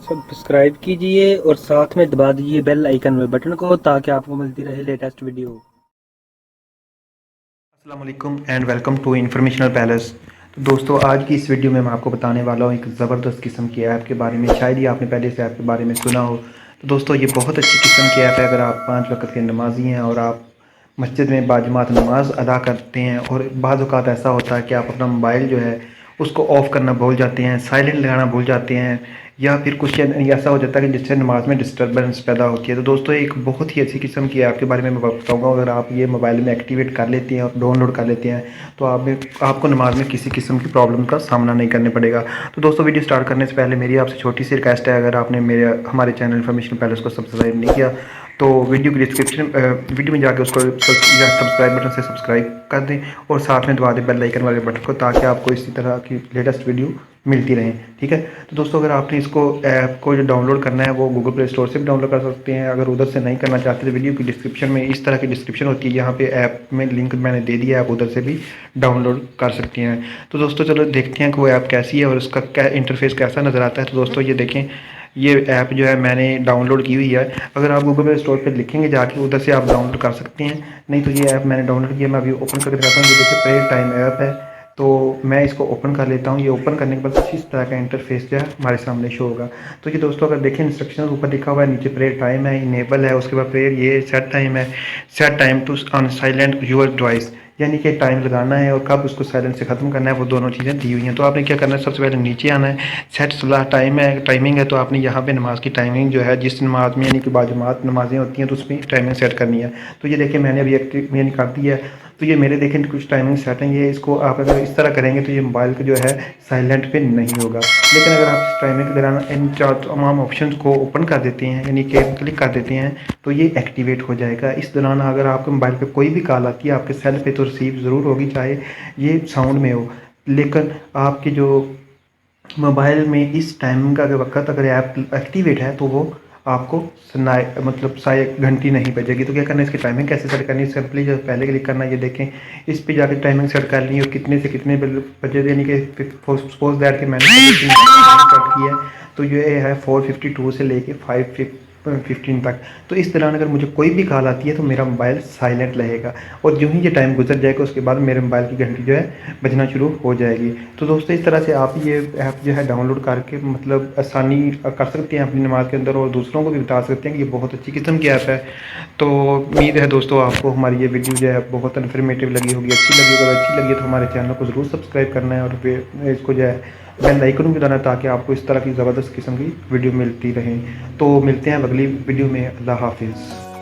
Subscribe कीजिए और साथ में दबा दीजिए बेल आइकन में बटन को ताकि आपको मिलती रहे लेटेस्ट वीडियो। अस्सलाम वालेकुम and welcome to Informational Palace. तो दोस्तों, आज की इस वीडियो में मैं आपको बताने वाला हूँ एक ज़बरदस्त किस्म की ऐप के बारे में। शायद ही आपने पहले इस ऐप के बारे में सुना हो। तो दोस्तों, ये बहुत अच्छी किस्म की ऐप है। अगर आप 5 वक्त के नमाजी हैं और आप मस्जिद में बाजमात नमाज अदा करते हैं और बाज़ औक़ात ऐसा होता है कि आप अपना मोबाइल जो है उसको ऑफ़ करना भूल जाते हैं, साइलेंट लगाना भूल जाते हैं, या फिर कुछ ऐसा हो जाता है कि जिससे नमाज में डिस्टर्बेंस पैदा होती है। तो दोस्तों, एक बहुत ही अच्छी किस्म की ऐप के बारे में मैं बताऊंगा। अगर आप ये मोबाइल में एक्टिवेट कर लेते हैं और डाउनलोड कर लेते हैं तो आपको नमाज में किसी किस्म की प्रॉब्लम का सामना नहीं करने पड़ेगा। तो दोस्तों, वीडियो स्टार्ट करने से पहले मेरी आपसे छोटी सी रिक्वेस्ट है, अगर आपने हमारे चैनल इन्फॉर्मेशन पैलेस को सब्सक्राइब नहीं किया तो वीडियो में जाकर उसको सब्सक्राइब बटन से सब्सक्राइब कर दें और साथ में दबा दें बेल आइकन वाले बटन को, ताकि आपको इसी तरह की लेटेस्ट वीडियो मिलती रहें। ठीक है। तो दोस्तों, अगर आपने इसको ऐप को जो डाउनलोड करना है वो गूगल प्ले स्टोर से भी डाउनलोड कर सकते हैं। अगर उधर से नहीं करना चाहते तो वीडियो की डिस्क्रिप्शन में इस तरह की डिस्क्रिप्शन होती है, यहाँ पे ऐप में लिंक मैंने दे दिया है, आप उधर से भी डाउनलोड कर सकते हैं। तो दोस्तों, चलो देखते हैं कि वो ऐप कैसी है और उसका क्या इंटरफेस कैसा नज़र आता है। तो दोस्तों, ये देखें, ये ऐप जो है मैंने डाउनलोड की हुई है। अगर आप गूगल प्ले स्टोर पर लिखेंगे जाके उधर से आप डाउनलोड कर सकते हैं, नहीं तो ये ऐप मैंने डाउनलोड किया, मैं अभी ओपन करके दिखाता हूँ। ये देखिए, प्रेयर टाइम ऐप है। तो मैं इसको ओपन कर लेता हूँ। ये ओपन करने के बाद कुछ इस तरह का इंटरफेस जो है हमारे सामने शो होगा। तो ये दोस्तों, अगर देखें इंस्ट्रक्शन ऊपर लिखा हुआ है, नीचे प्रेयर टाइम है, इनेबल है, उसके बाद प्रेयर ये सेट टाइम है, set time to on silent your device, यानी कि टाइम लगाना है और कब उसको साइलेंट से ख़त्म करना है, वो दोनों चीज़ें दी हुई हैं। तो आपने क्या करना है, सबसे पहले नीचे आना है, सेट सलाह टाइम है, टाइमिंग है। तो आपने यहाँ पे नमाज की टाइमिंग जो है जिस नमाज में यानी कि बाजमात नमाजें होती हैं तो उसमें टाइमिंग सेट करनी है। तो ये देखिए, मैंने अभी एक्टिव यानी कर दिया है। तो ये मेरे देखें कुछ टाइमिंग सेट है। ये इसको आप अगर इस तरह करेंगे तो ये मोबाइल का जो है साइलेंट पे नहीं होगा। लेकिन अगर आप इस टाइमिंग के दौरान इन चार तमाम ऑप्शन को ओपन कर देते हैं, यानी कि क्लिक कर देते हैं, तो ये एक्टिवेट हो जाएगा। इस दौरान अगर आपके मोबाइल पे कोई भी कॉल आती है, आपके सेल पे तो रिसीव ज़रूर होगी, चाहे ये साउंड में हो। लेकिन आपके जो मोबाइल में इस टाइमिंग का अगर वक्त अगर ऐप एक्टिवेट है तो वो आपको सुनाए, मतलब साय घंटी नहीं बजेगी। तो क्या करना है, इसकी टाइमिंग कैसे सेट करनी है, सिंपली जो पहले क्लिक करना है, ये देखें, इस पे जाकर टाइमिंग सेट कर ली और कितने से कितने बजे, यानी कि सपोज दैट कि मैंने सेट की है। तो ये है 4:52 से लेके 5:15 तक। तो इस दौरान अगर मुझे कोई भी कॉल आती है तो मेरा मोबाइल साइलेंट रहेगा और जो ही ये टाइम गुजर जाएगा उसके बाद मेरे मोबाइल की घंटी जो है बजना शुरू हो जाएगी। तो दोस्तों, इस तरह से आप ये ऐप जो है डाउनलोड करके मतलब आसानी कर सकते हैं अपनी नमाज के अंदर और दूसरों को भी बता सकते हैं कि ये बहुत अच्छी किस्म की ऐप है। तो उम्मीद है दोस्तों, आपको हमारी ये वीडियो जो है बहुत इन्फॉर्मेटिव लगी होगी, अच्छी लगी। अगर अच्छी लगी तो हमारे चैनल को ज़रूर सब्सक्राइब करना है और फिर इसको जो है बेल आइकन भी दबाना है, ताकि आपको इस तरह की ज़बरदस्त किस्म की वीडियो मिलती रहे। तो मिलते हैं अगली वीडियो में। अल्लाह हाफिज़।